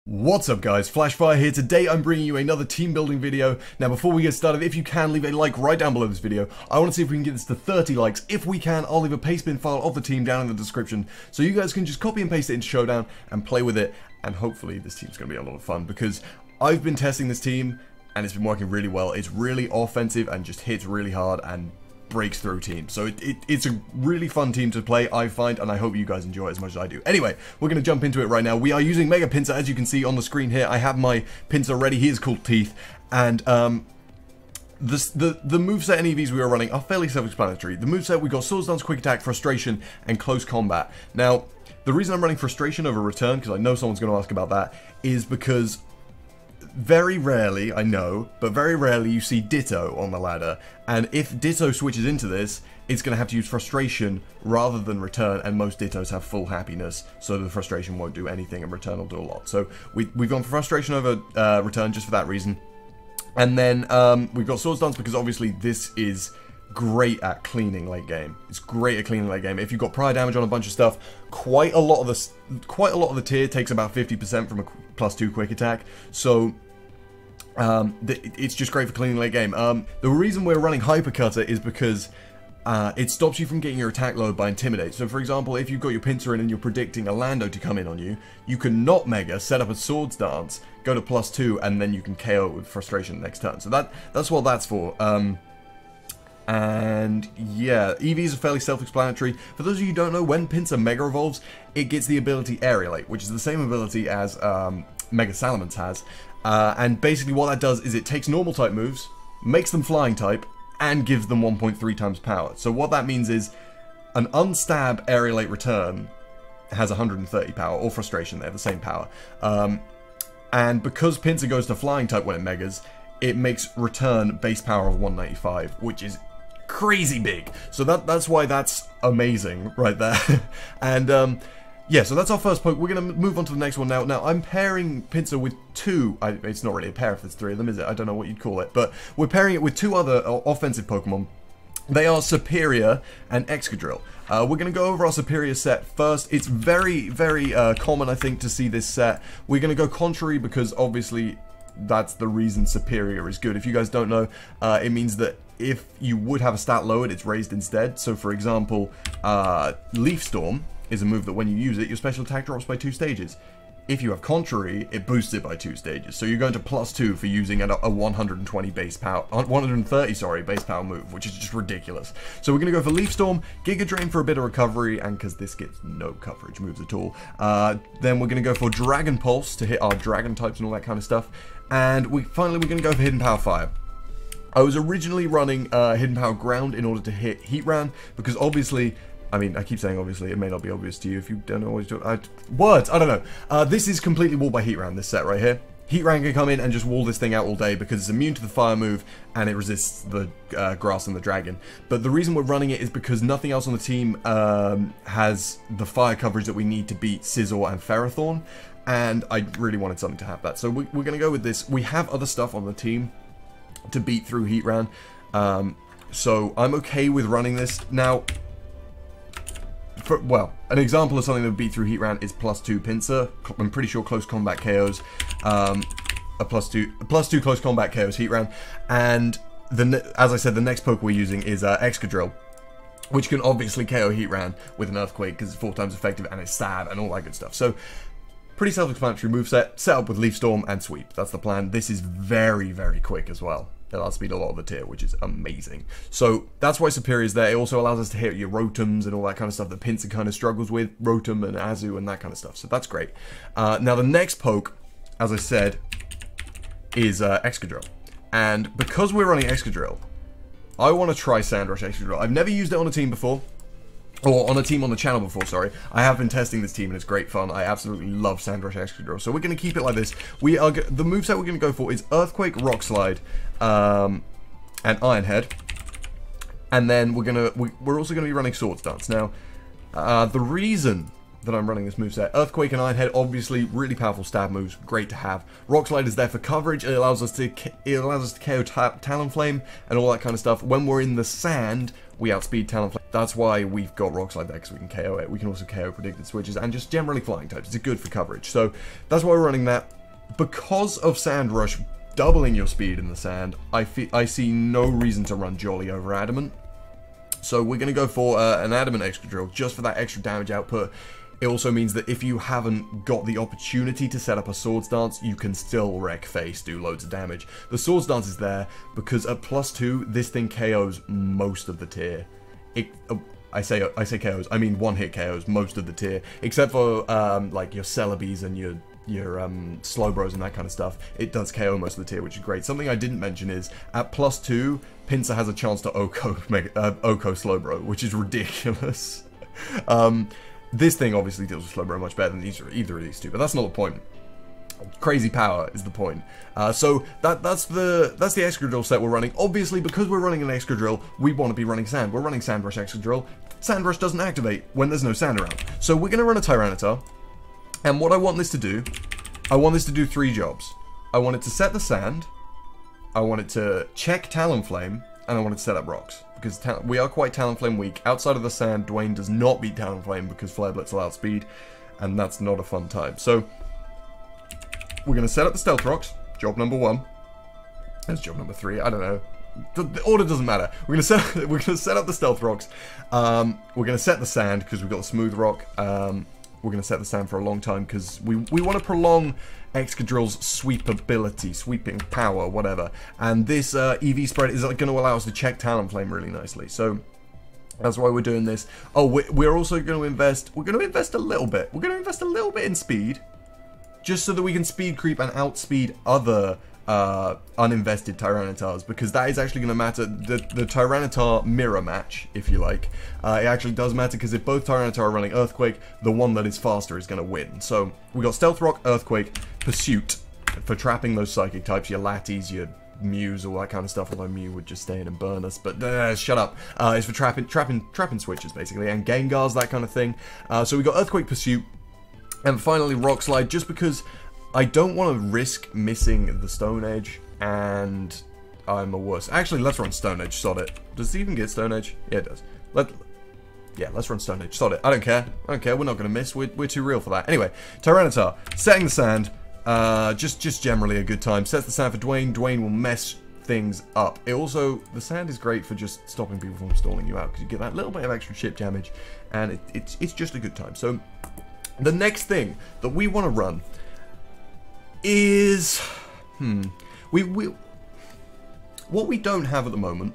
What's up guys, Flashfire here. Today I'm bringing you another team building video. Now before we get started, if you can, leave a like right down below this video. I want to see if we can get this to 30 likes. If we can, I'll leave a pastebin file of the team down in the description, so you guys can just copy and paste it into Showdown and play with it, and hopefully this team's going to be a lot of fun, because I've been testing this team and it's been working really well. It's really offensive and just hits really hard and breaks through teams. So it's a really fun team to play, I find, and I hope you guys enjoy it as much as I do. Anyway, we're going to jump into it right now. We are using Mega Pinsir, as you can see on the screen here. I have my Pinsir ready. He is called Teeth, and the moveset and EVs we are running are fairly self-explanatory. The moveset, we got Swords Dance, Quick Attack, Frustration, and Close Combat. Now, the reason I'm running Frustration over Return, because I know someone's going to ask about that, is because very rarely, I know, but very rarely you see Ditto on the ladder, and if Ditto switches into this, it's going to have to use Frustration rather than Return, and most Dittos have full happiness, so the Frustration won't do anything and Return will do a lot. So we've gone for Frustration over Return just for that reason. And then we've got Swords Dance because obviously this is great at cleaning late game. It's great at cleaning late game. If you've got prior damage on a bunch of stuff, quite a lot of the tier takes about 50% from a +2 quick attack. So it's just great for cleaning late game. The reason we're running Hypercutter is because it stops you from getting your attack lowered by Intimidate. So for example, if you've got your Pinsir in and you're predicting a Lando to come in on you, you can not Mega, set up a Swords Dance, go to +2, and then you can KO it with Frustration next turn. So that's what that's for. And yeah, EVs are fairly self-explanatory. For those of you who don't know, when Pinsir Mega Evolves, it gets the ability Aerialate, which is the same ability as Mega Salamence has. And basically what that does is it takes normal type moves, makes them flying type, and gives them 1.3 times power. So what that means is an unstab Aerialate Return has 130 power, or Frustration, they have the same power. And because Pinsir goes to flying type when it megas, it makes Return base power of 195, which is crazy big. So that's why that's amazing right there. And yeah, so that's our first poke. We're going to move on to the next one now. Now, I'm pairing Pinsir with two... it's not really a pair if there's three of them, is it? I don't know what you'd call it. But we're pairing it with two other offensive Pokemon. They are Serperior and Excadrill. We're going to go over our Serperior set first. It's very, very common, I think, to see this set. We're going to go contrary because, obviously, that's the reason Serperior is good. If you guys don't know, it means that if you would have a stat lowered, it's raised instead. So, for example, Leaf Storm is a move that when you use it, your special attack drops by 2 stages. If you have Contrary, it boosts it by 2 stages. So you're going to +2 for using a 120 base power, 130, sorry, base power move, which is just ridiculous. So we're going to go for Leaf Storm, Giga Drain for a bit of recovery, and because this gets no coverage moves at all. Then we're going to go for Dragon Pulse to hit our Dragon types and all that kind of stuff. And finally we're going to go for Hidden Power Fire. I was originally running Hidden Power Ground in order to hit Heatran, because obviously... I mean, I keep saying obviously, it may not be obvious to you if you don't know what you're doing. Words! I don't know. This is completely walled by Heatran, this set right here. Heatran can come in and just wall this thing out all day because it's immune to the fire move and it resists the grass and the dragon. But the reason we're running it is because nothing else on the team has the fire coverage that we need to beat Scizor and Ferrothorn. And I really wanted something to have that. So we're going to go with this. We have other stuff on the team to beat through Heatran. So I'm okay with running this. Now... well, an example of something that would beat through Heatran is +2 Pinsir. I'm pretty sure close combat KOs. A +2 close combat KOs Heatran. And as I said, the next poke we're using is Excadrill, which can obviously KO Heatran with an Earthquake because it's 4 times effective and it's stab and all that good stuff. So, pretty self-explanatory moveset, set up with Leaf Storm and Sweep. That's the plan. This is very, very quick as well. It outspeed a lot of the tier, which is amazing. So that's why Serperior is there. It also allows us to hit your Rotums and all that kind of stuff that Pinsir kind of struggles with. Rotom and Azu and that kind of stuff. So that's great. Now the next poke, as I said, is Excadrill. And because we're running Excadrill, I want to try Sandrush Excadrill. I've never used it on a team before. Or on a team on the channel before, sorry. I have been testing this team and it's great fun. I absolutely love Sandrush Excadrill. So we're going to keep it like this. The moveset we're going to go for is Earthquake, Rock Slide, and Iron Head. And then we're also going to be running Swords Dance. Now, the reason that I'm running this moveset, Earthquake and Iron Head, obviously really powerful stab moves, great to have. Rock Slide is there for coverage. It allows us to KO Talonflame and all that kind of stuff. When we're in the sand, we outspeed Talonflame. That's why we've got Rock Slide there, because we can KO it. We can also KO predicted switches and just generally flying types. It's good for coverage. So that's why we're running that. because of Sand Rush doubling your speed in the sand, I see no reason to run Jolly over Adamant. So we're going to go for an Adamant Excadrill just for that extra damage output. It also means that if you haven't got the opportunity to set up a Swords Dance, you can still wreck Face, do loads of damage. The Swords Dance is there because at +2, this thing KOs most of the tier. I say KOs, I mean one-hit KOs most of the tier, except for like your Celebes and your Slowbros and that kind of stuff. It does KO most of the tier, which is great. Something I didn't mention is at +2, Pinsir has a chance to Oko Slowbro, which is ridiculous. This thing obviously deals with Slowbro much better than either of these two, but that's not the point. Crazy power is the point. So that's the Excadrill set we're running. Obviously, because we're running an Excadrill, we want to be running Sand. We're running Sand Rush Excadrill. Sand Rush doesn't activate when there's no sand around. So we're going to run a Tyranitar. And what I want this to do, I want this to do 3 jobs. I want it to set the sand, I want it to check Talonflame, and I want it to set up rocks. Because we are quite Talonflame weak. Outside of the sand, Dwayne does not beat Talonflame because Flare Blitz allows speed, and that's not a fun time. So, we're going to set up the Stealth Rocks, job number 1. That's job number 3, I don't know. The order doesn't matter. We're going to set up the Stealth Rocks. We're going to set the sand because we've got the Smooth Rock. We're going to set the sand for a long time because we want to prolong Excadrill's sweeping power, whatever. And this EV spread is going to allow us to check Talonflame really nicely. So that's why we're doing this. Oh, we're also going to invest. We're going to invest a little bit. We're going to invest a little bit in speed, just so that we can speed creep and outspeed other uninvested Tyranitars, because that is actually going to matter. The Tyranitar mirror match, if you like, it actually does matter, because if both Tyranitar are running Earthquake, the one that is faster is going to win. So we got Stealth Rock, Earthquake, Pursuit for trapping those psychic types, your Latias, your Mews, all that kind of stuff, although Mew would just stay in and burn us, but shut up. It's for trapping switches, basically, and Gengars, that kind of thing. So we got Earthquake, Pursuit, and finally Rock Slide, just because I don't want to risk missing the Stone Edge, and I'm a worse. Actually, let's run Stone Edge, sod it. Does it even get Stone Edge? Yeah, it does. Yeah, let's run Stone Edge, sod it. I don't care. We're not going to miss. We're too real for that. Anyway, Tyranitar, setting the sand. Just generally a good time. Sets the sand for Dwayne. Dwayne will mess things up. It also, the sand is great for just stopping people from stalling you out, because you get that little bit of extra chip damage, and it's just a good time. So, the next thing that we want to run is what we don't have at the moment.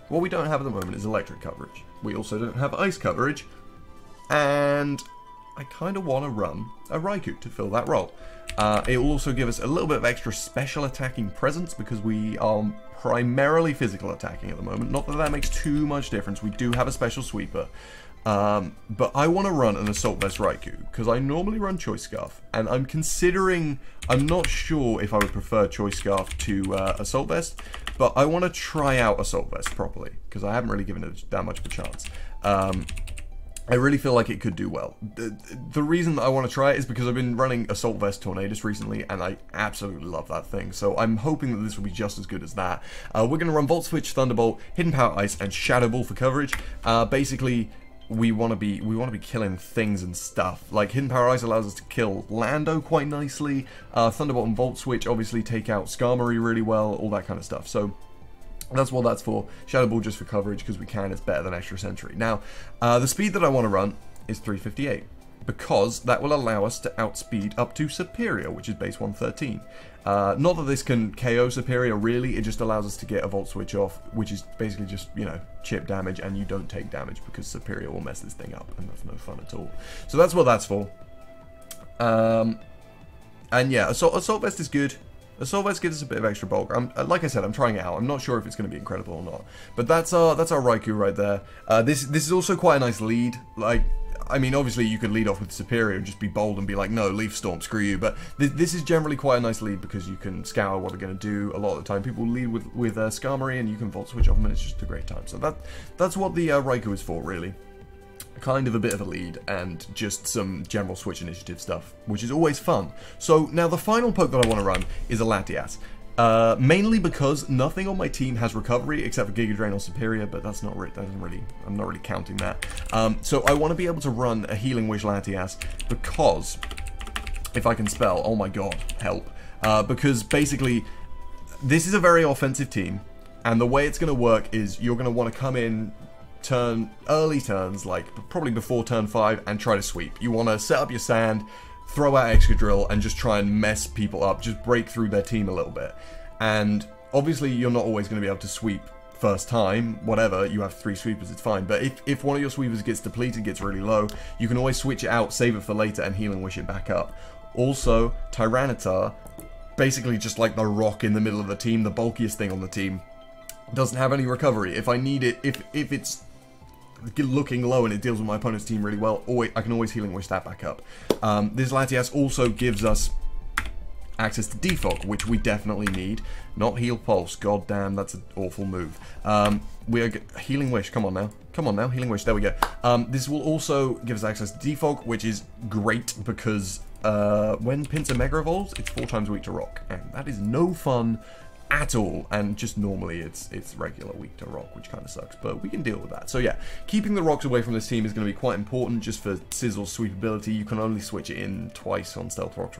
What we don't have at the moment is electric coverage. We also don't have ice coverage, and I kind of want to run a Raichu to fill that role. It will also give us a little bit of extra special attacking presence, because we are primarily physical attacking at the moment. Not that that makes too much difference. We do have a special sweeper. But I want to run an Assault Vest Raichu, because I normally run Choice Scarf, and I'm not sure if I would prefer Choice Scarf to Assault Vest, but I want to try out Assault Vest properly, because I haven't really given it that much of a chance. I really feel like it could do well. The reason that I want to try it is because I've been running Assault Vest Tornadus recently, and I absolutely love that thing. So I'm hoping that this will be just as good as that. We're going to run Volt Switch, Thunderbolt, Hidden Power Ice, and Shadow Ball for coverage. Basically, we want to be killing things and stuff. Like, Hidden Power Ice allows us to kill Lando quite nicely. Thunderbolt and Volt Switch obviously take out Skarmory really well, all that kind of stuff. So that's what that's for. Shadow Ball just for coverage, because we can. It's better than Extra Sentry. Now, the speed that I want to run is 358, because that will allow us to outspeed up to Serperior, which is base 113. Not that this can KO Serperior, really. It just allows us to get a Volt Switch off, which is basically just, you know, chip damage, and you don't take damage, because Serperior will mess this thing up, and that's no fun at all. So that's what that's for. And yeah, Assault Vest is good. Assault Vest gives us a bit of extra bulk. Like I said, I'm trying it out. I'm not sure if it's going to be incredible or not. But that's our Raichu right there. This is also quite a nice lead. Like, I mean, obviously you could lead off with Serperior and just be bold and be like, no, Leaf Storm, screw you. But this is generally quite a nice lead, because you can scour what they're going to do. A lot of the time people lead with Skarmory, and you can Volt Switch off them, and it's just a great time. So that's what the Raichu is for, really. Kind of a bit of a lead, and just some general Switch initiative stuff, which is always fun. So now the final poke that I want to run is a Latias. Mainly because nothing on my team has recovery except for Giga Drain or Serperior, but that's not really, I'm not really counting that. So I want to be able to run a Healing Wish Latias, because if I can spell. Oh my god, help. Because basically, this is a very offensive team, and the way it's going to work is you're going to want to come in early turns, like probably before turn 5, and try to sweep. You want to set up your sand, throw out Excadrill, and just try and mess people up, just break through their team a little bit. And obviously you're not always going to be able to sweep first time, whatever, you have 3 sweepers, it's fine. But if one of your sweepers gets depleted, gets really low, you can always switch it out, save it for later, and Healing Wish it back up. Also, Tyranitar, basically just like the rock in the middle of the team, the bulkiest thing on the team, doesn't have any recovery. If I need it, if it's looking low and it deals with my opponent's team really well, I can always Healing Wish that back up. This Latias also gives us access to defog, which we definitely need. Not Heal Pulse, god damn, that's an awful move. We are Healing Wish, come on now, Healing Wish, there we go. This will also give us access to defog, which is great because when Pinsir Mega Evolves, it's 4 times weak to rock, and that is no fun at all, and just normally it's regular weak to rock, which kind of sucks, but we can deal with that. So yeah, keeping the rocks away from this team is going to be quite important just for Sizzle's sweepability. You can only switch it in twice on Stealth Rocks,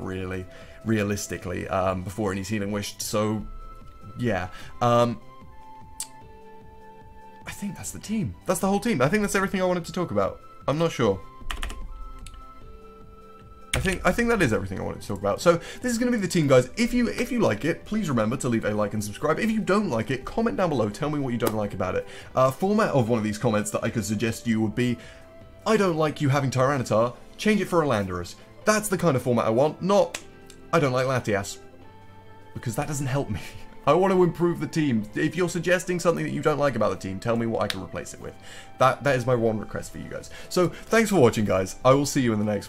realistically, before any Healing Wished, so yeah. I think that's the team. That's the whole team. I think that's everything I wanted to talk about. I'm not sure. I think that is everything I wanted to talk about. So this is going to be the team, guys. If you like it, please remember to leave a like and subscribe. If you don't like it, comment down below. Tell me what you don't like about it. Format of one of these comments that I could suggest to you would be, I don't like you having Tyranitar. Change it for a Landorus. That's the kind of format I want. Not, I don't like Latias, because that doesn't help me. I want to improve the team. If you're suggesting something that you don't like about the team, tell me what I can replace it with. That is my one request for you guys. So thanks for watching, guys. I will see you in the next one.